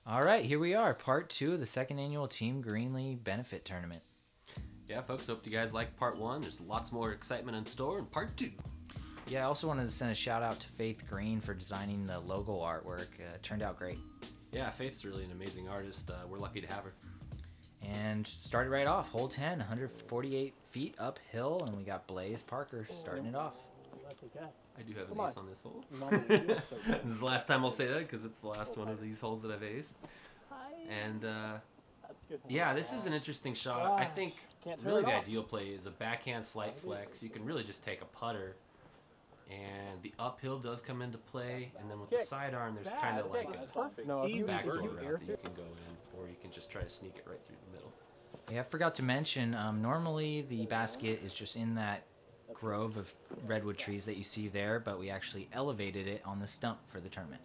All right, here we are, part 2 of the second annual Team Greenlee Benefit Tournament. Yeah, folks, hope you guys liked part 1. There's lots more excitement in store in part 2. Yeah, I also wanted to send a shout out to Faith Green for designing the logo artwork. It turned out great. Yeah, Faith's really an amazing artist. We're lucky to have her. And started right off, hole 10, 148 feet uphill, and we got Blaise Parker starting it off. I do have an ace on this hole. This is the last time I'll say that because it's the last one of these holes that I've aced. And yeah, this is an interesting shot. I think really the ideal play is a backhand slight flex. You can really just take a putter, and the uphill does come into play. And then with the sidearm, there's kind of like a backdoor route that you can go in, or you can just try to sneak it right through the middle. Yeah, I forgot to mention, normally the basket is just in that grove of redwood trees that you see there, but we actually elevated it on the stump for the tournament.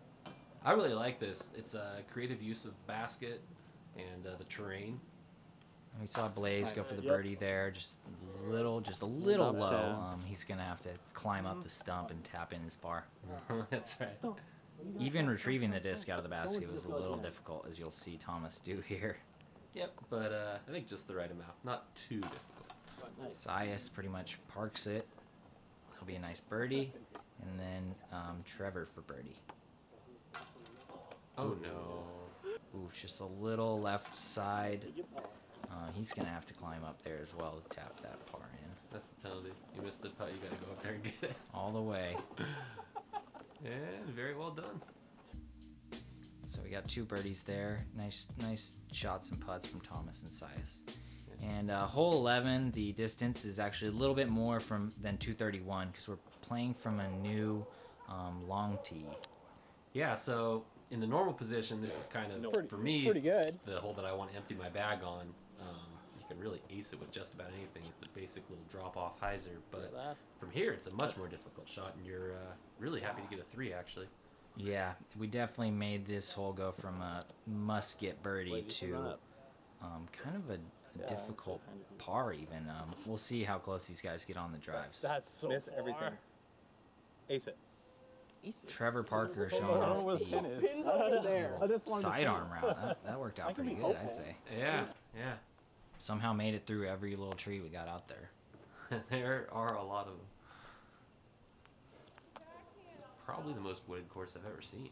I really like this. It's a creative use of basket and the terrain. We saw Blaise go for the birdie there, just a little low. He's gonna have to climb up the stump and tap in his par. That's right. Even retrieving the disc out of the basket was a little difficult, as you'll see Thomas do here. Yep, but I think just the right amount, not too difficult. Sias pretty much parks it. It'll be a nice birdie, and then Trevor for birdie. Oh no! Ooh, just a little left side. He's gonna have to climb up there as well to tap that par in. That's the penalty. You missed the putt. You gotta go up there and get it. All the way. And very well done. So we got 2 birdies there. Nice shots and putts from Thomas and Sias. And hole 11, the distance is actually a little bit more than 231 because we're playing from a new long tee. Yeah, so in the normal position, this is kind of, for me, pretty good. The hole that I want to empty my bag on. You can really ace it with just about anything. It's a basic little drop-off hyzer. But from here, it's a much more difficult shot, and you're really happy to get a 3, actually. Yeah, we definitely made this hole go from a must-get birdie to kind of a difficult par even. We'll see how close these guys get on the drives. That's so Miss far. everything. Ace it. Trevor Parker showing off the sidearm route. That worked out pretty good, I'd say. Yeah. Somehow made it through every little tree we got out there. There are a lot of them. Probably the most wooded course I've ever seen.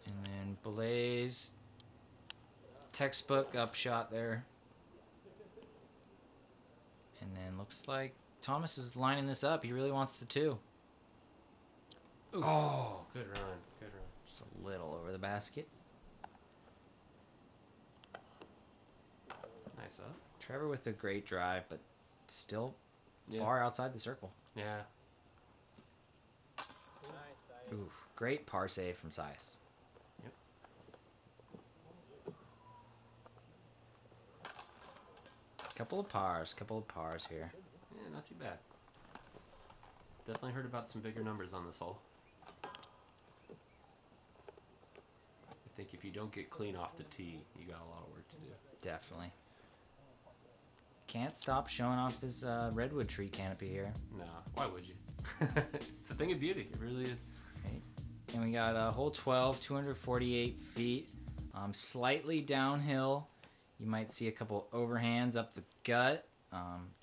And then Blaise, textbook upshot there. And then looks like Thomas is lining this up. He really wants the 2. Ooh. Oh, good run. Just a little over the basket. Nice up. Trevor with a great drive, but still far outside the circle. Yeah. Ooh, great par save from Sias. Yep. Couple of pars here. Yeah, not too bad. Definitely heard about some bigger numbers on this hole. I think if you don't get clean off the tee, you got a lot of work to do. Definitely. Can't stop showing off this redwood tree canopy here. No, why would you? It's a thing of beauty. It really is. Right. And we got hole 12, 248 feet, slightly downhill. You might see a couple overhands up the gut.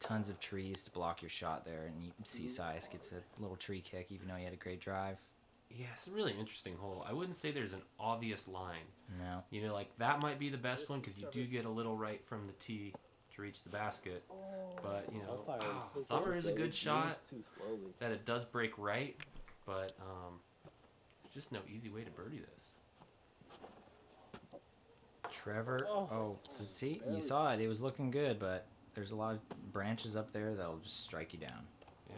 Tons of trees to block your shot there, and you see Sias gets a little tree kick even though he had a great drive. Yeah, it's a really interesting hole. I wouldn't say there's an obvious line. No. You know, like that might be the best one because you do get a little right from the tee to reach the basket. But, you know, Thumber is a good shot that it does break right, but there's just no easy way to birdie this. Trevor, see, you saw it. It was looking good, but there's a lot of branches up there that'll just strike you down. Yeah.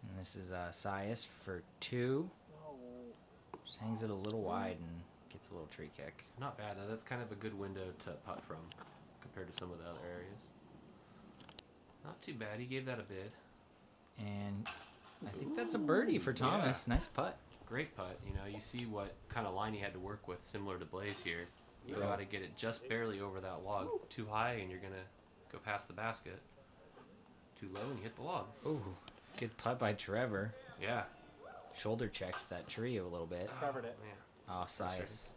And this is Sias for 2. Just hangs it a little wide and gets a little tree kick. Not bad, though. That's kind of a good window to putt from compared to some of the other areas. Not too bad. He gave that a bid. And I think that's a birdie for Thomas. Yeah. Nice putt. Great putt. You know, you see what kind of line he had to work with, similar to Blaise here. You got to get it just barely over that log. Too high, and you're going to go past the basket. Too low, and you hit the log. Ooh, good putt by Trevor. Yeah. shoulder checked that tree a little bit. Trevored it. Oh, Sias.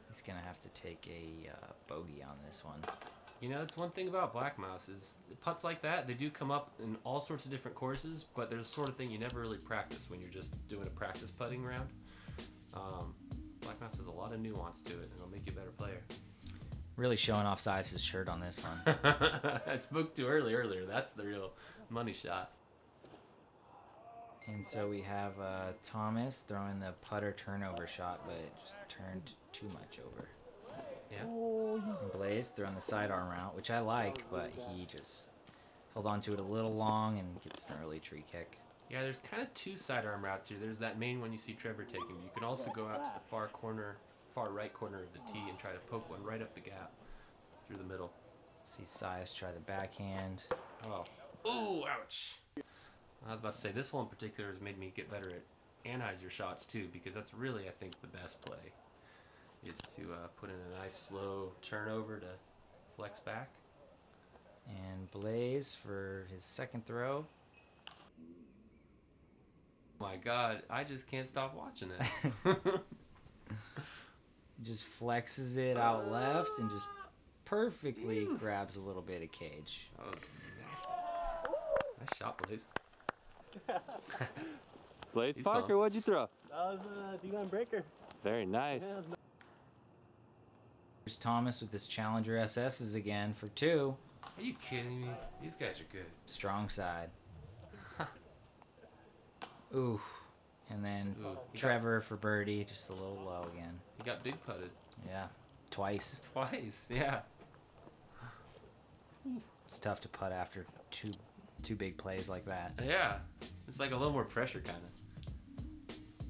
He's going to have to take a bogey on this one. You know, it's one thing about Black Mouse is putts like that, they do come up in all sorts of different courses, but there's the sort of thing you never really practice when you're just doing a practice putting round. Black Mouse has a lot of nuance to it, and it'll make you a better player. Really showing off Sias' shirt on this one. I spoke too earlier. That's the real money shot. And so we have Thomas throwing the putter turnover shot, but it just turned too much over. Yeah. And Blaise throwing the sidearm route, which I like, but he just held on to it a little long and gets an early tree kick. Yeah, there's kind of two sidearm routes here. There's that main one you see Trevor taking. You can also go out to the far right corner of the tee and try to poke one right up the gap through the middle. See Sias try the backhand. Oh. Ooh, ouch. I was about to say, this hole in particular has made me get better at analyze your shots too, because that's really, I think, the best play is to put in a nice slow turnover to flex back. And Blaise for his second throw. My God, I just can't stop watching it. Just flexes it out left and just perfectly grabs a little bit of cage. Oh, nice shot, Blaise. Blaise He's Parker, gone. what'd you throw? That was a D-line breaker. Very nice. Yeah, Here's Thomas with his Challenger SS's again for 2. Are you kidding me? These guys are good. Strong side. Ooh. And then Ooh, Trevor for birdie, just a little low again. He got big putted. Yeah, twice. Twice, yeah. It's tough to putt after two big plays like that. Yeah. It's like a little more pressure, kind of.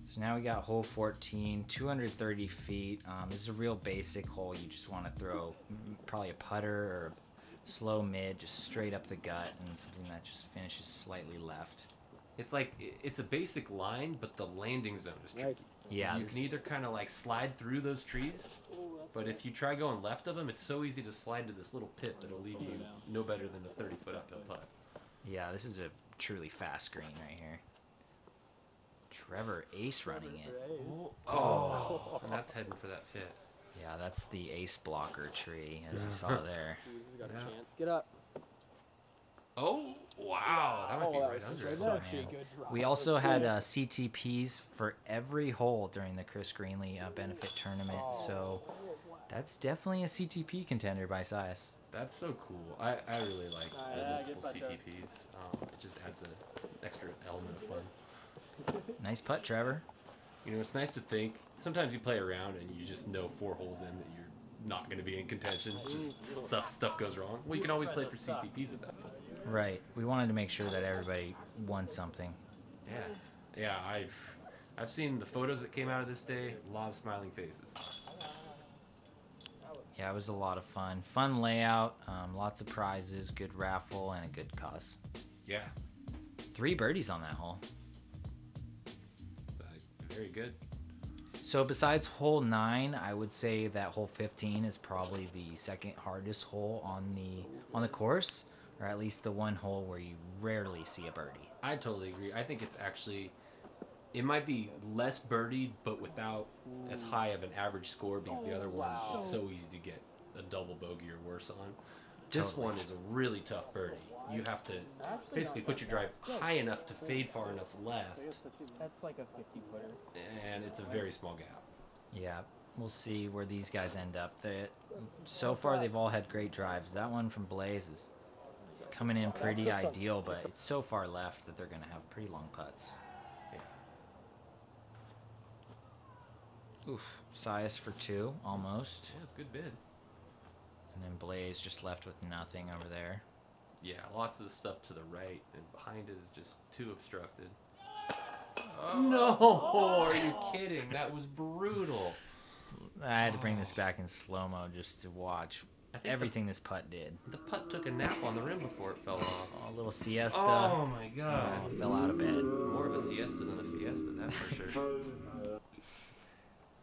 So now we got hole 14, 230 feet. This is a real basic hole. You just want to throw probably a putter or a slow mid, just straight up the gut, and something that just finishes slightly left. It's like, it's a basic line, but the landing zone is tricky. Yeah. You can either kind of like slide through those trees, but if you try going left of them, it's so easy to slide into this little pit that'll leave you no better than a 30-foot uphill putt. Yeah, this is a truly fast green right here. Trevor ace running it. Oh, and that's heading for that pit. Yeah, that's the ace blocker tree, as you saw there. Jesus got a chance. Get up. Oh, wow. That might be right under it. That's actually a good drop. We also had CTPs for every hole during the Chris Greenlee benefit tournament, so that's definitely a CTP contender by Sias. That's so cool. I really like the yeah, multiple get back there. CTPs. It just adds an extra element of fun. Nice putt, Trevor. You know, it's nice to think. Sometimes you play around and you just know 4 holes in that you're not going to be in contention. Just stuff goes wrong. Well, you can always play for CTPs at that point. Right. We wanted to make sure that everybody won something. Yeah. Yeah, I've seen the photos that came out of this day. A lot of smiling faces. Yeah, it was a lot of fun. Fun layout, lots of prizes, good raffle, and a good cause. Yeah. 3 birdies on that hole. Very good. So besides hole 9, I would say that hole 15 is probably the second hardest hole on the course, or at least the one hole where you rarely see a birdie. I totally agree. I think it's actually, it might be less birdied, but without as high of an average score because the other one is so easy to get a double bogey or worse on. This one is a really tough birdie. You have to basically put your drive high enough to fade far enough left, That's like a 50-footer. and it's a very small gap. Yeah, we'll see where these guys end up. So far, they've all had great drives. That one from Blaise is coming in pretty ideal, but it's so far left that they're going to have pretty long putts. Yeah. Oof, Sias for 2, almost. Yeah, it's a good bid. And then Blaise just left with nothing over there. Yeah, lots of the stuff to the right and behind it is just too obstructed. Oh. No, are you kidding? That was brutal. I had to bring this back in slow-mo just to watch everything this putt did. The putt took a nap on the rim before it fell off. A little siesta. Oh my God. Fell out of bed. More of a siesta than a fiesta, that's for sure.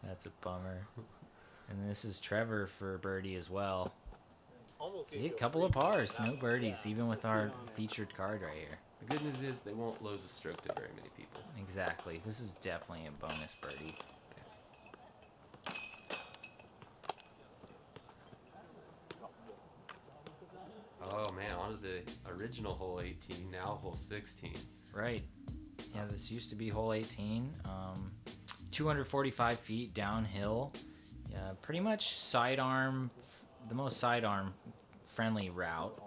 That's a bummer. And this is Trevor for birdie as well. See, a couple of pars, no birdies, even with our featured card right here. The good news is they won't lose a stroke to very many people. Exactly. This is definitely a bonus birdie. Oh man, on to the original hole 18, now hole 16. Right. Yeah, this used to be hole 18. 245 feet downhill. Yeah, pretty much sidearm, the most sidearm friendly route.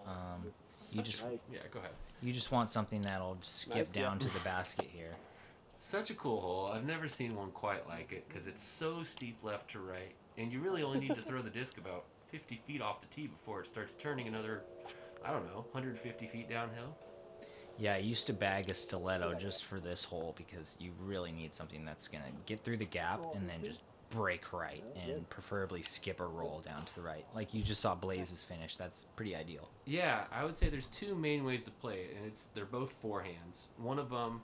You just yeah, go ahead. You just want something that'll skip down to the basket here. Such a cool hole. I've never seen one quite like it because it's so steep left to right, and you really only need to throw the disc about 50 feet off the tee before it starts turning another, I don't know, 150 feet downhill. Yeah, I used to bag a stiletto just for this hole because you really need something that's going to get through the gap and then just break right and preferably skip or roll down to the right. Like you just saw Blaise's finish. That's pretty ideal. Yeah, I would say there's two main ways to play it, and they're both forehands. One of them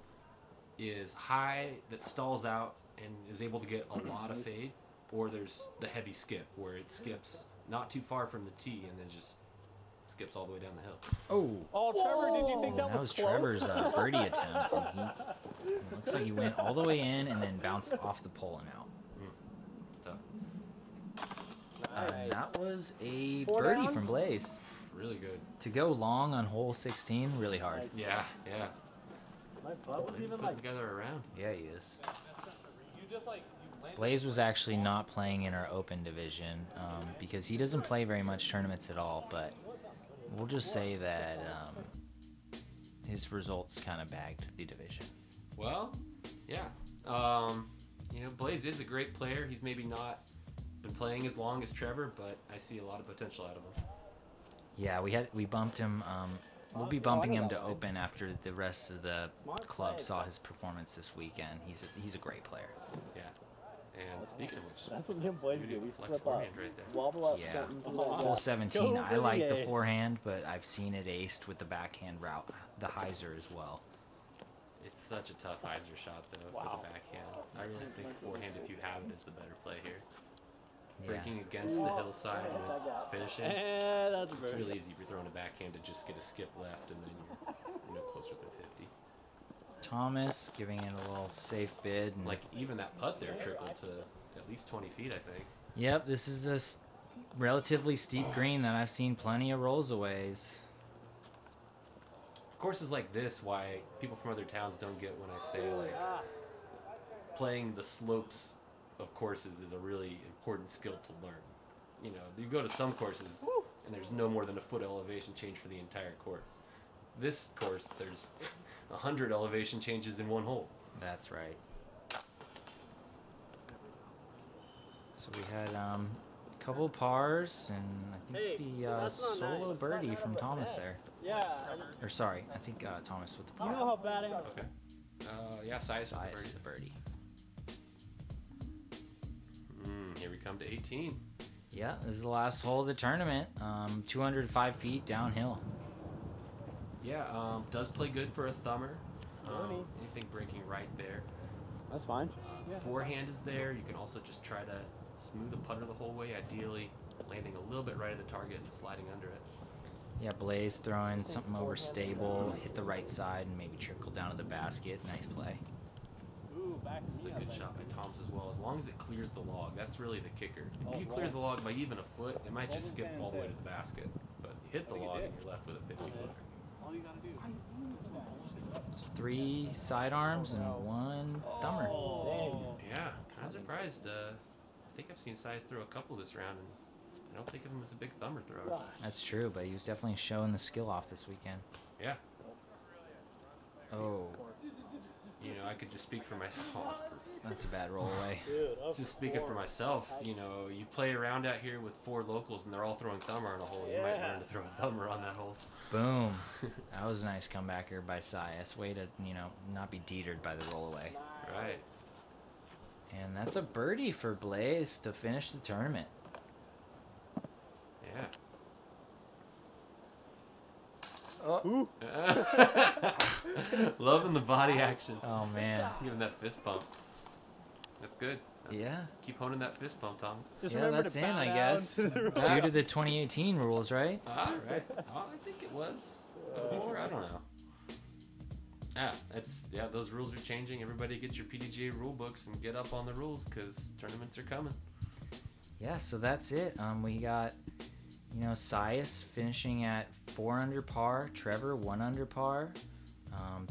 is high that stalls out and is able to get a lot of fade, or there's the heavy skip where it skips not too far from the tee and then just skips all the way down the hill. Oh, Trevor, did you think that was close? Trevor's birdie attempt, and it looks like he went all the way in and then bounced off the pole and out. Tough. That was a birdie from Blaise. Really good. To go long on hole 16, really hard. Yeah, yeah. My butt was even like together around. Yeah, he is. Blaise was actually not playing in our open division because he doesn't play very much tournaments at all, but we'll just say that his results kind of bagged the division. Well, yeah. Blaise is a great player. He's maybe not been playing as long as Trevor, but I see a lot of potential out of him. Yeah, we bumped him. We'll be bumping him to open after the rest of the club saw his performance this weekend. He's a great player. Yeah. And speaking of which, that's what me and Blaise do. We flex flip up, forehand right there. wobble up, Yeah. something, do like Hole that. 17, I Go like the Villiers. forehand, but I've seen it aced with the backhand route, the hyzer as well. It's such a tough hyzer shot, though, for the backhand. I really think forehand, if you have it, is the better play here. Yeah. Breaking against the hillside and finishing. That's a It's bird. really easy if you're throwing a backhand to just get a skip left, and then you're closer than 50. Thomas giving it a little safe bid. And Like, even that putt there trickled to at least 20 feet, I think. Yep, this is a relatively steep green that I've seen plenty of rolls aways. Courses like this, why people from other towns don't get when I say, like, playing the slopes of courses is a really important skill to learn. You know, you go to some courses, and there's no more than a foot elevation change for the entire course. This course, there's 100 elevation changes in one hole. That's right. So we had a couple pars, and I think the solo birdie from Thomas there. Yeah. Or sorry, I think Thomas with the You know par. how bad I am. Okay. Yeah, Sias with Sias the birdie. the birdie. Here we come to 18. Yeah, this is the last hole of the tournament. 205 feet downhill. Yeah, does play good for a thumber. Anything breaking right there. That's fine. Forehand is there. You can also just try to smooth a putter the whole way, ideally landing a little bit right at the target and sliding under it. Yeah, Blaise throwing something over stable, hit the right side, and maybe trickle down to the basket. Nice play. Ooh, back It's a good shot by Thomas as well, as long as it clears the log. That's really the kicker. If you clear the log by even a foot, it might just skip all the way to the basket. But you hit the log and you're left with a 50-footer. All you gotta do. So 3 sidearms and 1 thumber. Yeah, kind of surprised. I think I've seen Sias throw a couple this round, and I don't think of him as a big thumber thrower. That's true, but he was definitely showing the skill off this weekend. Yeah. Oh, You know, I could just speak for myself. that's a bad roll away. Just speaking for myself, you know, you play around out here with 4 locals and they're all throwing thumber on a hole. You might learn to throw a thumber on that hole. Boom. That was a nice comebacker by Sias. Way to, not be deterred by the roll away. Right. And that's a birdie for Blaise to finish the tournament. Yeah. Oh. Loving the body action. Oh, man. Giving that fist pump. That's good. Yeah. Keep honing that fist pump, Tom. Just Yeah, remember that's to in, bow I down guess. to the Due right. to the 2018 rules, right? All right. Oh, I think it was before. I don't know. Those rules are changing. Everybody get your PDGA rule books and get up on the rules because tournaments are coming. Yeah, so that's it. We got, Sias finishing at 4 under par, Trevor 1 under par,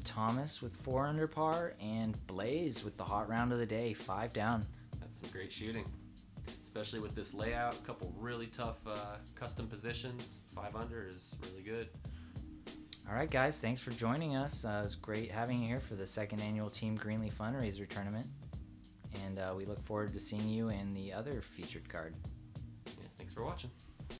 Thomas with 4 under par, and Blaise with the hot round of the day, 5 down. That's some great shooting, especially with this layout. A couple really tough custom positions. 5 under is really good. All right, guys, thanks for joining us. It was great having you here for the 2nd annual Team Greenleaf Fundraiser Tournament. And we look forward to seeing you in the other featured card. Yeah, thanks for watching.